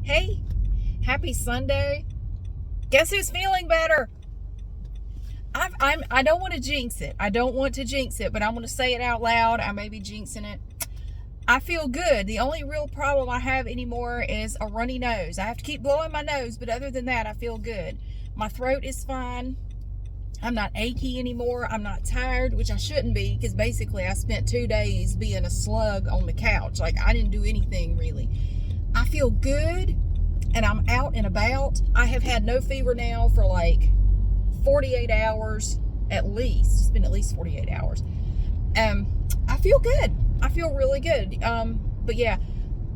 Hey, happy Sunday. Guess who's feeling better? I don't want to jinx it. I don't want to jinx it, but I'm going to say it out loud. I may be jinxing it. I feel good. The only real problem I have anymore is a runny nose. I have to keep blowing my nose, but other than that, I feel good. My throat is fine. I'm not achy anymore. I'm not tired, which I shouldn't be, because basically I spent 2 days being a slug on the couch. Like, I didn't do anything really. I feel good, and I'm out and about. I have had no fever now for like 48 hours at least. It's been at least 48 hours. I feel good. I feel really good. But yeah,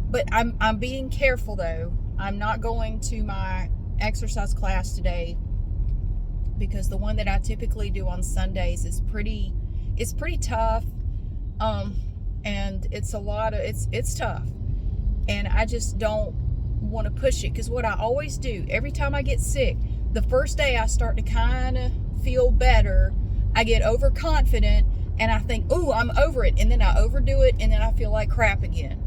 but I'm being careful though. I'm not going to my exercise class today because the one that I typically do on Sundays is pretty tough. And it's tough. And I just don't want to push it, because what I always do every time I get sick, the first day I start to kind of feel better, I get overconfident and I think, ooh, I'm over it, and then I overdo it, and then I feel like crap again.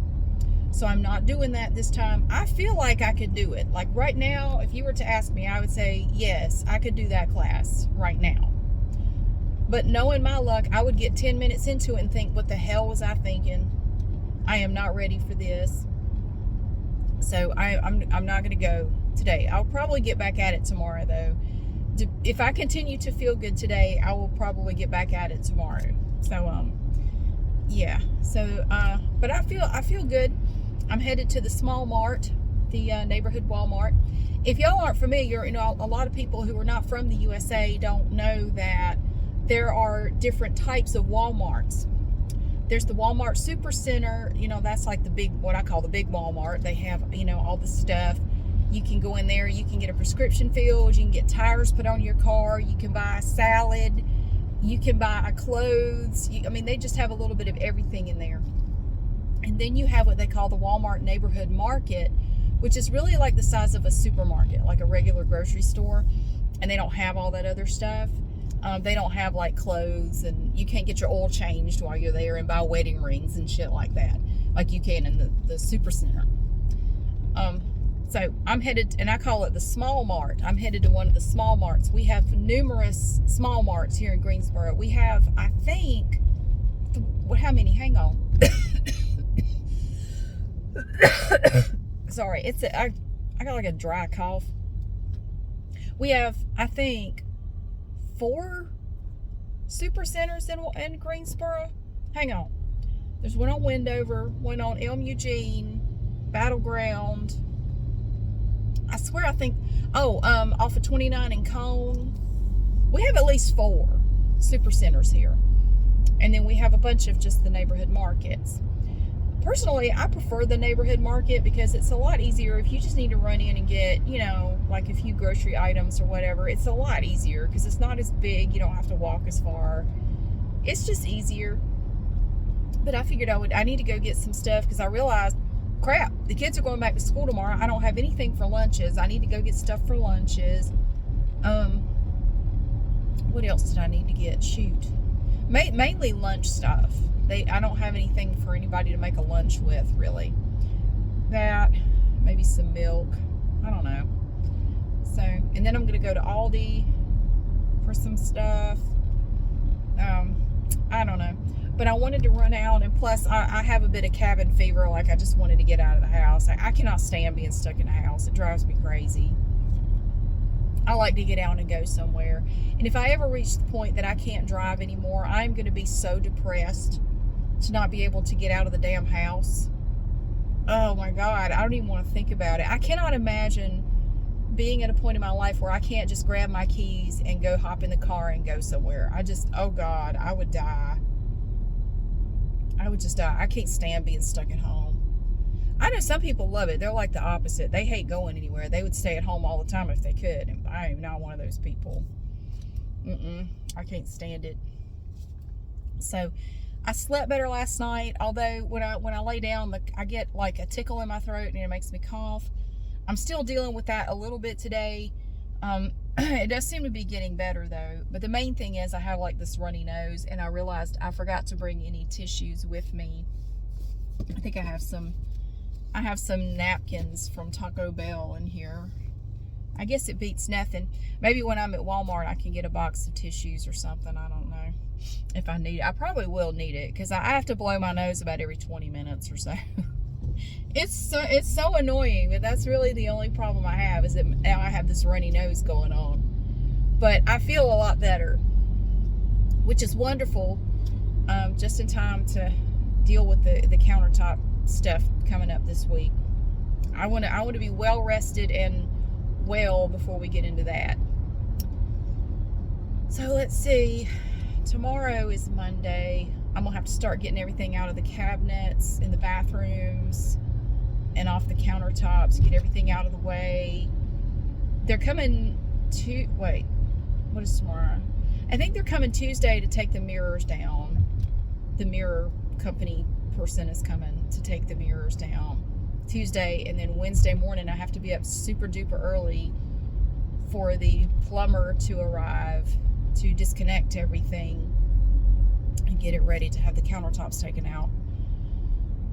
So I'm not doing that this time. I feel like I could do it. Like right now, if you were to ask me, I would say yes, I could do that class right now. But knowing my luck, I would get 10 minutes into it and think, what the hell was I thinking? I am not ready for this. So I'm not going to go today. I'll probably get back at it tomorrow, though. If I continue to feel good today, I will probably get back at it tomorrow. So yeah. So but I feel good. I'm headed to the small mart, the neighborhood Walmart. If y'all aren't familiar, a lot of people who are not from the USA don't know that there are different types of Walmarts. There's the Walmart Supercenter, that's like what I call the big Walmart. They have, all the stuff. You can go in there, you can get a prescription filled, you can get tires put on your car, you can buy a salad, you can buy clothes. They just have a little bit of everything in there. And then you have what they call the Walmart Neighborhood Market, which is really like the size of a supermarket, like a regular grocery store. And they don't have all that other stuff. They don't have like clothes, and you can't get your oil changed while you're there and buy wedding rings and shit like that, like you can in the Supercenter. So I'm headed, and I call it the small mart. I'm headed to one of the small marts. We have numerous small marts here in Greensboro. We have, I think, how many? Hang on. Sorry, I got like a dry cough. We have, I think, 4 Supercenters in Greensboro. Hang on. There's one on Wendover, one on Elm Eugene, Battleground. I swear I think, off of 29 and Cone. We have at least 4 Supercenters here. And then we have a bunch of just the neighborhood markets. Personally, I prefer the neighborhood market because it's a lot easier if you just need to run in and get, like a few grocery items or whatever. It's a lot easier because it's not as big. You don't have to walk as far. It's just easier. But I figured I need to go get some stuff because I realized, crap, the kids are going back to school tomorrow. I don't have anything for lunches. I need to go get stuff for lunches. What else did I need to get? Shoot. Mainly lunch stuff. I don't have anything for anybody to make a lunch with, really. That, maybe some milk. I don't know. So, and then I'm going to go to Aldi for some stuff. I don't know. But I wanted to run out, and plus I have a bit of cabin fever. Like, I just wanted to get out of the house. I cannot stand being stuck in the house. It drives me crazy. I like to get out and go somewhere. And if I ever reach the point that I can't drive anymore, I'm going to be so depressed to not be able to get out of the damn house. Oh my God, I don't even want to think about it. I cannot imagine being at a point in my life where I can't just grab my keys and go hop in the car and go somewhere. Oh God, I would die. I would just die. I can't stand being stuck at home. I know some people love it. They're like the opposite. They hate going anywhere. They would stay at home all the time if they could. And I am not one of those people. I can't stand it. So I slept better last night. Although when I lay down, I get like a tickle in my throat and it makes me cough. I'm still dealing with that a little bit today. It does seem to be getting better though. But the main thing is I have like this runny nose, and I realized I forgot to bring any tissues with me. I think I have some I have some napkins from Taco Bell in here. I guess it beats nothing. Maybe when I'm at Walmart, I can get a box of tissues or something. I don't know if I need it. I probably will need it because I have to blow my nose about every 20 minutes or so. It's so annoying, but that's really the only problem I have, is that now I have this runny nose going on. But I feel a lot better, which is wonderful. Just in time to deal with the countertop stuff coming up this week. I want to be well rested and well before we get into that. So let's see. Tomorrow is Monday. I'm gonna have to start getting everything out of the cabinets in the bathrooms and off the countertops, get everything out of the way. They're coming to, wait, what is tomorrow? I think they're coming Tuesday to take the mirrors down. The mirror company person is coming to take the mirrors down Tuesday, and then Wednesday morning I have to be up super duper early for the plumber to arrive to disconnect everything and get it ready to have the countertops taken out.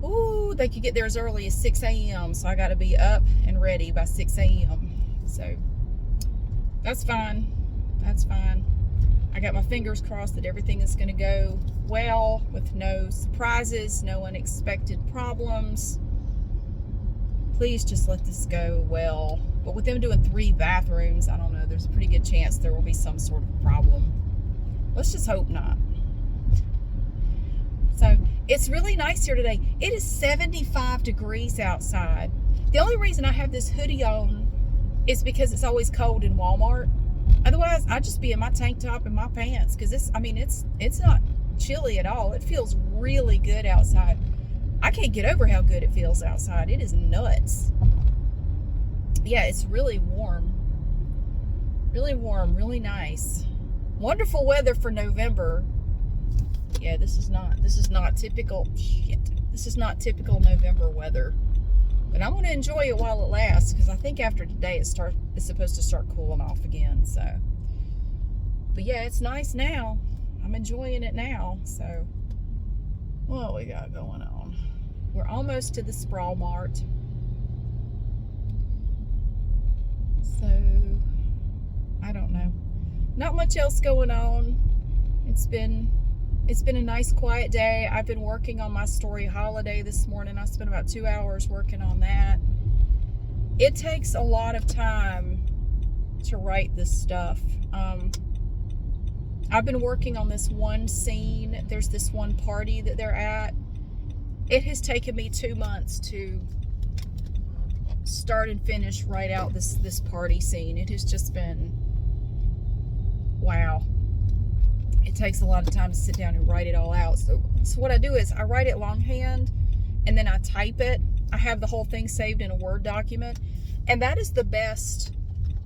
Ooh, they could get there as early as 6 a.m. So I got to be up and ready by 6 a.m. So that's fine. That's fine. I got my fingers crossed that everything is going to go well with no surprises, no unexpected problems. Please just let this go well. But with them doing 3 bathrooms, I don't know, there's a pretty good chance there will be some sort of problem. Let's just hope not. So it's really nice here today. It is 75 degrees outside. The only reason I have this hoodie on is because it's always cold in Walmart. Otherwise, I'd just be in my tank top and my pants, because it's not chilly at all. It feels really good outside. I can't get over how good it feels outside. It is nuts. Yeah, it's really warm. Really warm, really nice. Wonderful weather for November. Yeah, this is not typical. Shit. This is not typical November weather. But I'm going to enjoy it while it lasts, because I think after today it's supposed to start cooling off again. So, but yeah, it's nice now. I'm enjoying it now. So, what we got going on? We're almost to the Sprawl Mart. So, I don't know. Not much else going on. It's been a nice quiet day. I've been working on my story Holiday this morning. I spent about 2 hours working on that. It takes a lot of time to write this stuff. I've been working on this one scene. There's this one party that they're at. It has taken me 2 months to start and finish, write out this party scene. It has just been, wow. It takes a lot of time to sit down and write it all out. So what I do is I write it longhand and then I type it. I have the whole thing saved in a Word document, and that is the best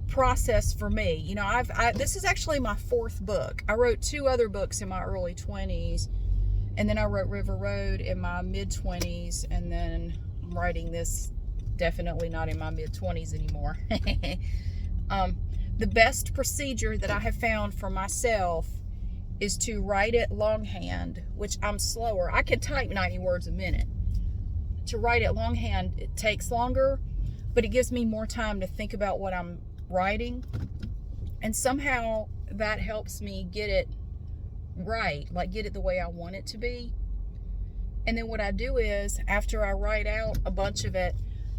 process for me. You know, this is actually my 4th book. I wrote 2 other books in my early 20s, and then I wrote River Road in my mid-20s, and then I'm writing this definitely not in my mid-20s anymore. The best procedure that I have found for myself is to write it longhand, which I'm slower. I can type 90 words a minute. To write it longhand, it takes longer, but it gives me more time to think about what I'm writing. And somehow that helps me get it right, like get it the way I want it to be. And then what I do is, after I write out a bunch of it,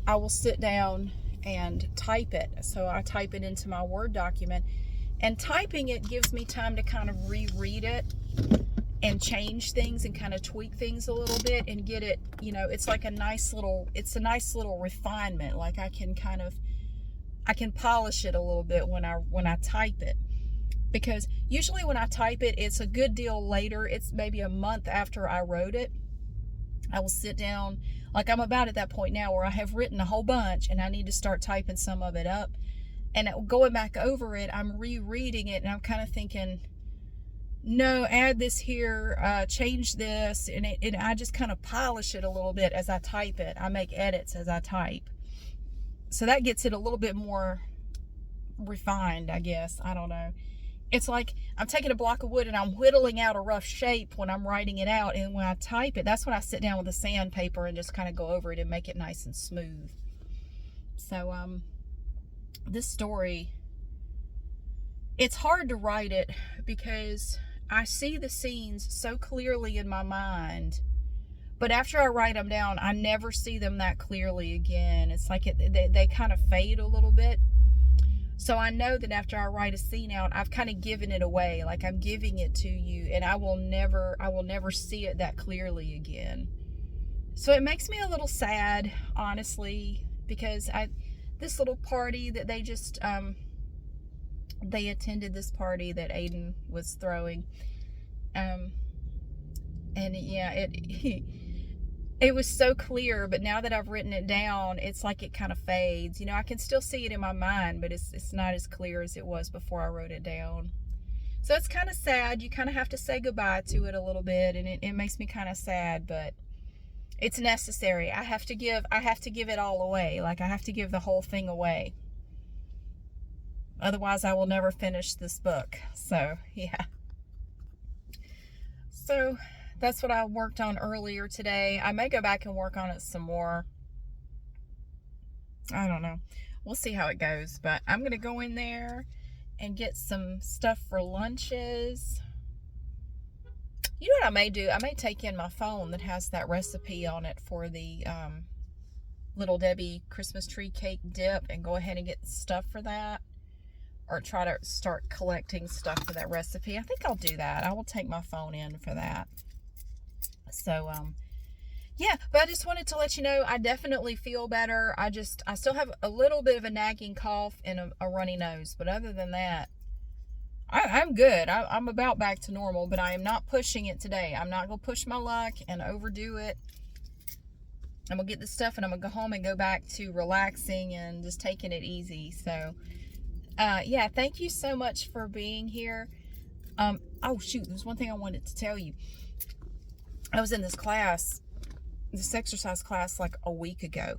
I will sit down and type it. So I type it into my Word document. And typing it gives me time to kind of reread it and change things and kind of tweak things a little bit and get it, you know, it's like a nice little refinement. Like I can polish it a little bit when I type it. Because usually when I type it, it's a good deal later. It's maybe a month after I wrote it. I will sit down, like I'm about at that point now where I have written a whole bunch and I need to start typing some of it up. And going back over it, I'm rereading it and I'm kind of thinking, no, add this here, change this. And I just kind of polish it a little bit as I type it. I make edits as I type. So that gets it a little bit more refined, I guess. I don't know. it's like I'm taking a block of wood and I'm whittling out a rough shape when I'm writing it out. And when I type it, that's when I sit down with a sandpaper and just kind of go over it and make it nice and smooth. So, this story, it's hard to write it because I see the scenes so clearly in my mind, but after I write them down, I never see them that clearly again. It's like they kind of fade a little bit. So I know that after I write a scene out, I've kind of given it away, like I'm giving it to you, and I will never see it that clearly again. So it makes me a little sad, honestly, because this little party that they just they attended, this party that Aiden was throwing, and yeah, it was so clear, but now that I've written it down, it's like it kind of fades. You know, I can still see it in my mind, but it's not as clear as it was before I wrote it down. So it's kind of sad. You kind of have to say goodbye to it a little bit, and it makes me kind of sad, but it's necessary. I have to give it all away. Like, I have to give the whole thing away. Otherwise, I will never finish this book. So, yeah. So, that's what I worked on earlier today. I may go back and work on it some more. I don't know. We'll see how it goes. But I'm going to go in there and get some stuff for lunches. You know what I may do? I may take in my phone that has that recipe on it for the Little Debbie Christmas tree cake dip and go ahead and get stuff for that. Or try to start collecting stuff for that recipe. I think I'll do that. I will take my phone in for that. So, yeah, but I just wanted to let you know I definitely feel better. I still have a little bit of a nagging cough and a runny nose. But other than that, I'm good. I'm about back to normal, but I am not pushing it today. I'm not going to push my luck and overdo it. I'm going to get this stuff and I'm going to go home and go back to relaxing and just taking it easy. So, yeah, thank you so much for being here. Oh, shoot, there's one thing I wanted to tell you. I was in this exercise class like a week ago.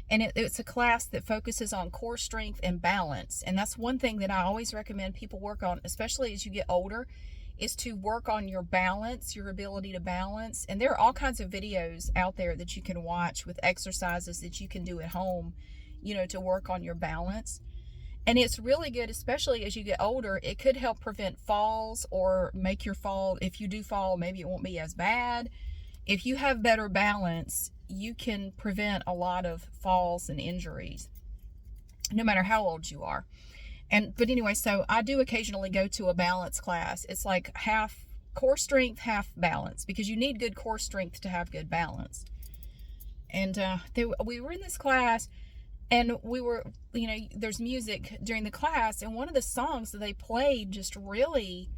And it's a class that focuses on core strength and balance. And that's one thing that I always recommend people work on, especially as you get older, is to work on your balance, your ability to balance. And there are all kinds of videos out there that you can watch with exercises that you can do at home, you know, to work on your balance. And it's really good, especially as you get older. It could help prevent falls or make your fall, if you do fall, maybe it won't be as bad. If you have better balance, you can prevent a lot of falls and injuries, no matter how old you are. But anyway, so I do occasionally go to a balance class. It's like half core strength, half balance, because you need good core strength to have good balance. And we were in this class, and we were, you know, there's music during the class, and one of the songs that they played just really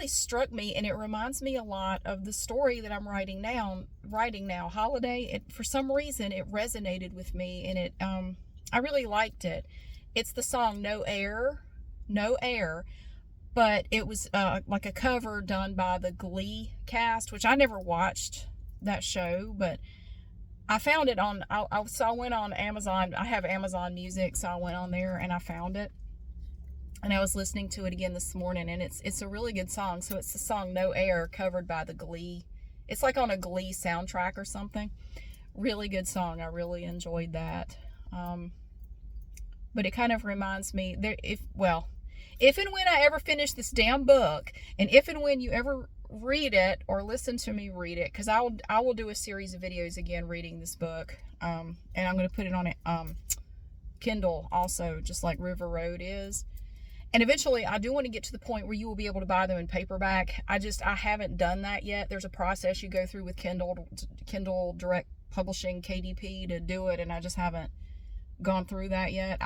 struck me, and it reminds me a lot of the story that I'm writing now, Holiday. For some reason, it resonated with me, and I really liked it. It's the song No Air, but it was like a cover done by the Glee cast, which I never watched that show, but I found it on, so I went on Amazon. I have Amazon Music, so I went on there and I found it. And I was listening to it again this morning, and it's a really good song. So it's the song No Air, covered by the Glee. It's like on a Glee soundtrack or something. Really good song. I really enjoyed that. But it kind of reminds me, if and when I ever finish this damn book, and if and when you ever read it or listen to me read it, because I will do a series of videos again reading this book, and I'm going to put it on Kindle also, just like River Road is. And eventually I do want to get to the point where you will be able to buy them in paperback. I haven't done that yet. There's a process you go through with Kindle Direct Publishing, KDP, to do it, and I just haven't gone through that yet.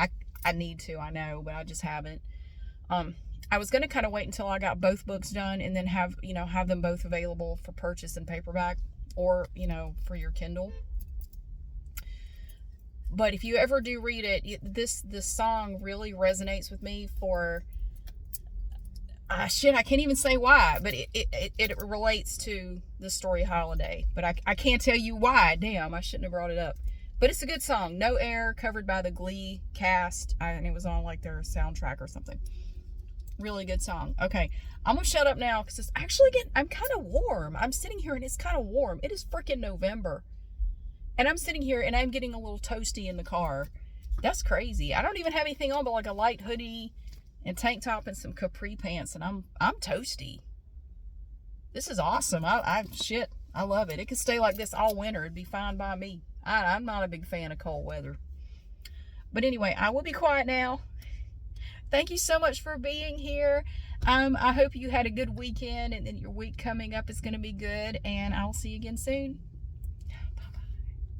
I need to, I know, but I just haven't. I was going to kind of wait until I got both books done and then have them both available for purchase in paperback, or, for your Kindle. But if you ever do read it, this song really resonates with me for, I can't even say why, but it relates to the story Holiday. But I can't tell you why. Damn, I shouldn't have brought it up. But it's a good song. No Air, covered by the Glee cast. And it was on like their soundtrack or something. Really good song. Okay, I'm gonna shut up now because it's actually I'm kind of warm. I'm sitting here and it's kind of warm. It is freaking November. And I'm sitting here and I'm getting a little toasty in the car. That's crazy. I don't even have anything on but like a light hoodie and tank top and some capri pants, and I'm toasty. This is awesome. I love it. It could stay like this all winter. It'd be fine by me. I'm not a big fan of cold weather. But anyway, I will be quiet now. Thank you so much for being here. I hope you had a good weekend and then your week coming up is going to be good, and I'll see you again soon.